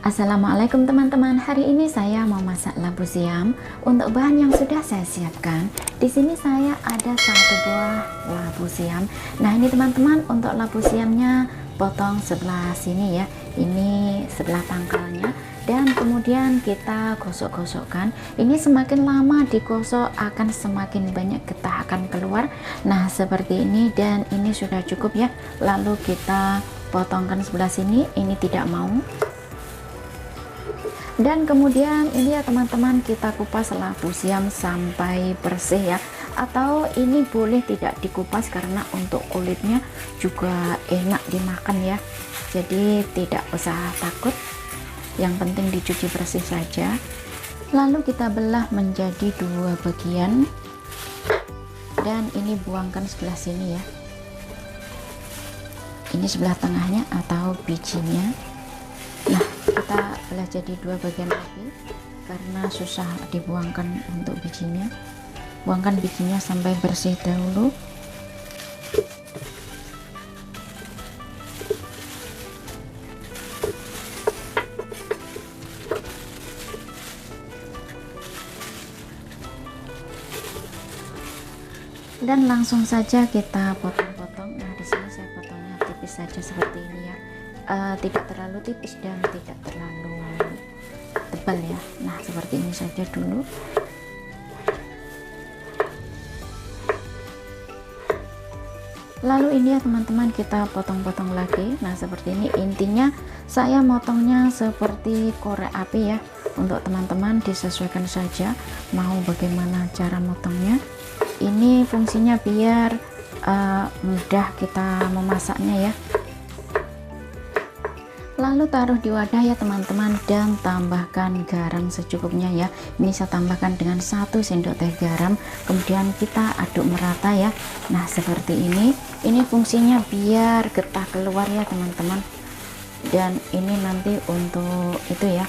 Assalamualaikum teman-teman. Hari ini saya mau masak labu siam. Untuk bahan yang sudah saya siapkan, di sini saya ada satu buah labu siam. Nah, ini teman-teman, untuk labu siamnya potong sebelah sini ya. Ini sebelah pangkalnya. Dan kemudian kita gosok-gosokkan. Ini semakin lama digosok akan semakin banyak getah akan keluar. Nah, seperti ini, dan ini sudah cukup ya. Lalu kita potongkan sebelah sini. Ini tidak mau. Dan kemudian ini ya teman-teman, kita kupas labu siam sampai bersih ya, atau ini boleh tidak dikupas karena untuk kulitnya juga enak dimakan ya, jadi tidak usah takut, yang penting dicuci bersih saja. Lalu kita belah menjadi dua bagian, dan ini buangkan sebelah sini ya, ini sebelah tengahnya atau bijinya. Nah, kita belah jadi dua bagian lagi karena susah dibuangkan untuk bijinya. Buangkan bijinya sampai bersih dahulu. Dan langsung saja kita potong-potong. Nah, di sini saya potongnya tipis saja seperti ini ya. Tidak terlalu tipis dan tidak terlalu tebal ya. Nah, seperti ini saja dulu. Lalu ini ya teman-teman, kita potong-potong lagi. Nah, seperti ini. Intinya saya motongnya seperti korek api ya. Untuk teman-teman disesuaikan saja mau bagaimana cara motongnya. Ini fungsinya biar mudah kita memasaknya ya. Lalu taruh di wadah ya teman-teman, dan tambahkan garam secukupnya ya. Ini saya tambahkan dengan 1 sendok teh garam, kemudian kita aduk merata ya. Nah, seperti ini. Ini fungsinya biar getah keluar ya teman-teman. Dan ini nanti untuk itu ya,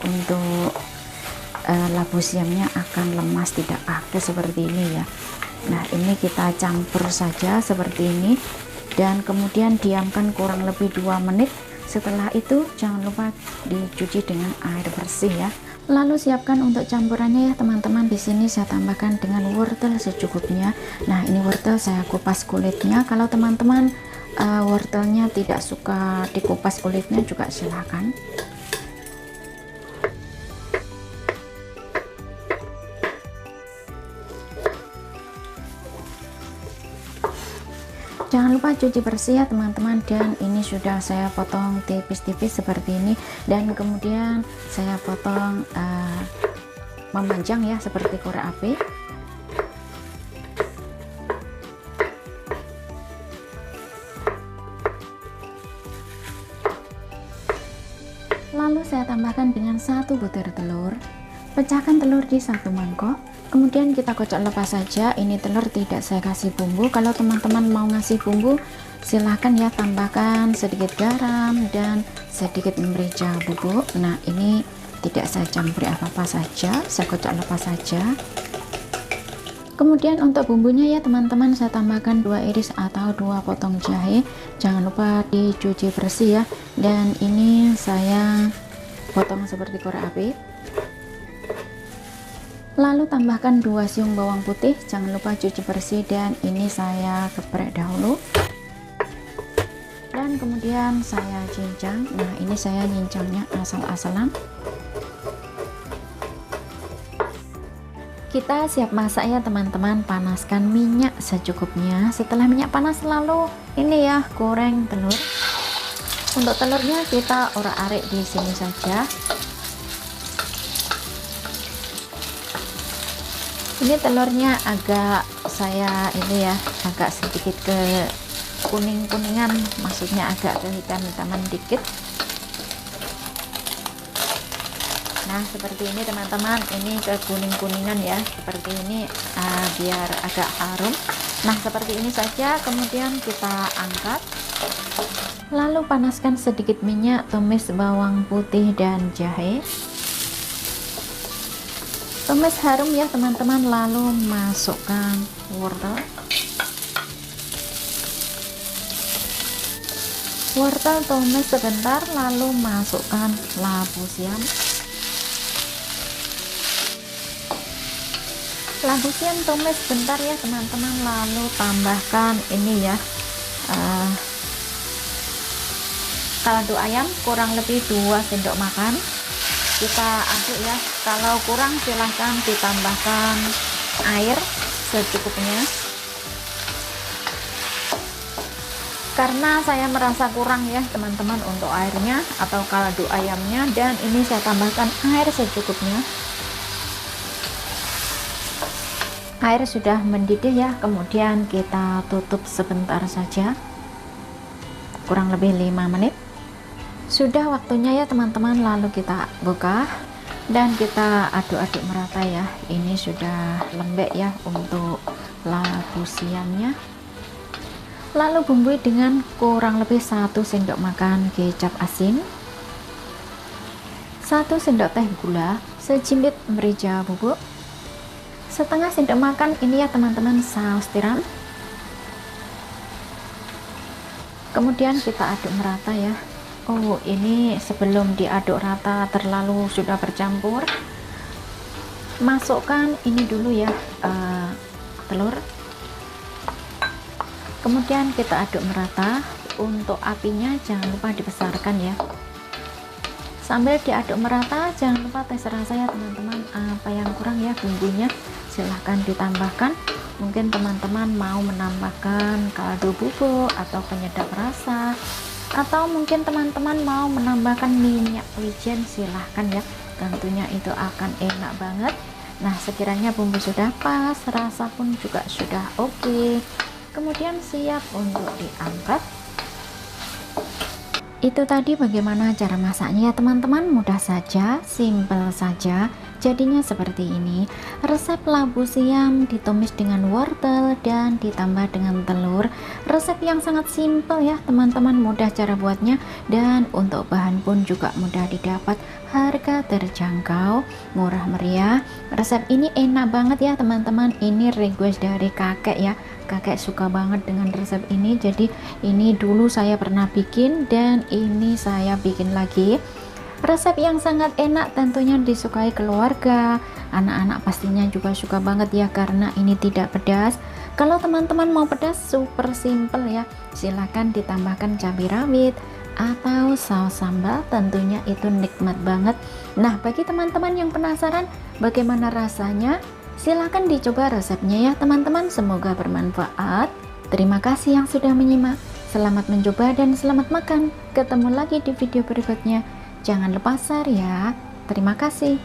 untuk labu siamnya akan lemas, tidak kaku seperti ini ya. Nah, ini kita campur saja seperti ini, dan kemudian diamkan kurang lebih 2 menit. Setelah itu jangan lupa dicuci dengan air bersih ya. Lalu siapkan untuk campurannya ya teman-teman. Di sini saya tambahkan dengan wortel secukupnya. Nah, ini wortel saya kupas kulitnya. Kalau teman-teman wortelnya tidak suka dikupas kulitnya juga silahkan. Jangan lupa cuci bersih ya teman-teman. Dan ini sudah saya potong tipis-tipis seperti ini, dan kemudian saya potong memanjang ya seperti korek api. Lalu saya tambahkan dengan 1 butir telur. Pecahkan telur di 1 mangkok. Kemudian kita kocok lepas saja. Ini telur tidak saya kasih bumbu. Kalau teman-teman mau ngasih bumbu, silahkan ya, tambahkan sedikit garam dan sedikit merica bubuk. Nah, ini tidak saya campuri apa-apa saja, saya kocok lepas saja. Kemudian untuk bumbunya ya teman-teman, saya tambahkan 2 iris atau 2 potong jahe. Jangan lupa dicuci bersih ya. Dan ini saya potong seperti korek api. Lalu tambahkan 2 siung bawang putih, jangan lupa cuci bersih, dan ini saya geprek dahulu. Dan kemudian saya cincang. Nah, ini saya cincangnya asal-asalan. Kita siap masak ya teman-teman. Panaskan minyak secukupnya. Setelah minyak panas, lalu ini ya, goreng telur. Untuk telurnya kita orak-arik di sini saja. Ini telurnya agak saya ini ya, agak sedikit ke kuning-kuningan, maksudnya agak ke hitam-hitaman dikit. Nah, seperti ini teman-teman, ini ke kuning-kuningan ya, seperti ini biar agak harum. Nah, seperti ini saja. Kemudian kita angkat. Lalu panaskan sedikit minyak, tumis bawang putih dan jahe. Tumis harum ya teman-teman, lalu masukkan wortel. Wortel tumis sebentar, lalu masukkan labu siam. Labu siam tumis sebentar ya teman-teman, lalu tambahkan ini ya, kaldu ayam kurang lebih 2 sendok makan. Kita aduk ya, kalau kurang silahkan ditambahkan air secukupnya. Karena saya merasa kurang ya teman-teman untuk airnya atau kaldu ayamnya, dan ini saya tambahkan air secukupnya. Air sudah mendidih ya, kemudian kita tutup sebentar saja, kurang lebih 5 menit. Sudah waktunya ya teman-teman, lalu kita buka dan kita aduk-aduk merata ya. Ini sudah lembek ya untuk labu siamnya. Lalu bumbui dengan kurang lebih 1 sendok makan kecap asin, 1 sendok teh gula, sejimpit merica bubuk, setengah sendok makan ini ya teman-teman saus tiram. Kemudian kita aduk merata ya. Oh, ini sebelum diaduk rata terlalu sudah bercampur, masukkan ini dulu ya, telur. Kemudian kita aduk merata. Untuk apinya jangan lupa dibesarkan ya. Sambil diaduk merata, jangan lupa tes rasa ya teman-teman. Apa yang kurang ya bumbunya, silahkan ditambahkan. Mungkin teman-teman mau menambahkan kaldu bubuk atau penyedap rasa, atau mungkin teman-teman mau menambahkan minyak wijen, silahkan ya, tentunya itu akan enak banget. Nah, sekiranya bumbu sudah pas, rasa pun juga sudah oke, kemudian siap untuk diangkat. Itu tadi bagaimana cara masaknya ya teman-teman, mudah saja, simple saja. Jadinya seperti ini, resep labu siam ditumis dengan wortel dan ditambah dengan telur. Resep yang sangat simple ya teman-teman, mudah cara buatnya, dan untuk bahan pun juga mudah didapat, harga terjangkau, murah meriah. Resep ini enak banget ya teman-teman, ini request dari kakek ya. Kakek suka banget dengan resep ini, jadi ini dulu saya pernah bikin dan ini saya bikin lagi. Resep yang sangat enak, tentunya disukai keluarga, anak-anak pastinya juga suka banget ya, karena ini tidak pedas. Kalau teman-teman mau pedas, super simple ya, silahkan ditambahkan cabai rawit atau saus sambal, tentunya itu nikmat banget. Nah, bagi teman-teman yang penasaran bagaimana rasanya, silahkan dicoba resepnya ya teman-teman, semoga bermanfaat. Terima kasih yang sudah menyimak, selamat mencoba dan selamat makan. Ketemu lagi di video berikutnya. Jangan lupa share ya. Terima kasih.